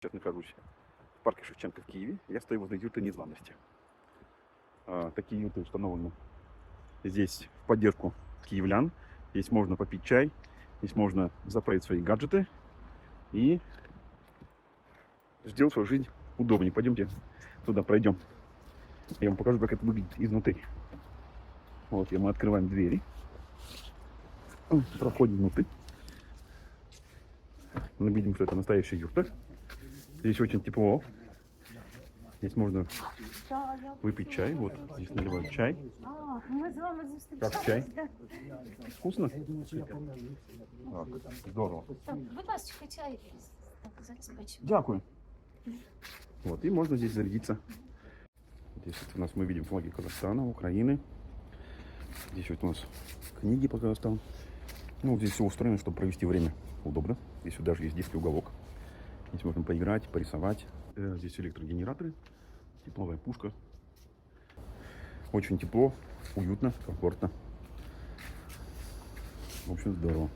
Сейчас нахожусь в парке Шевченко в Киеве. Я стою возле юрты незламности. Такие юрты установлены здесь в поддержку киевлян. Здесь можно попить чай, здесь можно заправить свои гаджеты и сделать свою жизнь удобнее. Пойдемте туда пройдем. Я вам покажу, как это выглядит изнутри. Вот, и мы открываем двери, проходим внутрь. Мы видим, что это настоящая юрта. Здесь очень тепло. Здесь можно выпить чай. Вот здесь наливают чай. Как чай? Вкусно? Так, здорово. Будь ласка, чай. Зараз бачу. Дякую. Вот, и можно здесь зарядиться. Здесь вот у нас мы видим флаги Казахстана, Украины. Здесь вот у нас книги по Казахстану. Ну, здесь все устроено, чтобы провести время удобно. Здесь вот даже есть детский уголок. Здесь можно поиграть, порисовать. Здесь электрогенераторы, тепловая пушка. Очень тепло, уютно, комфортно. В общем, здорово.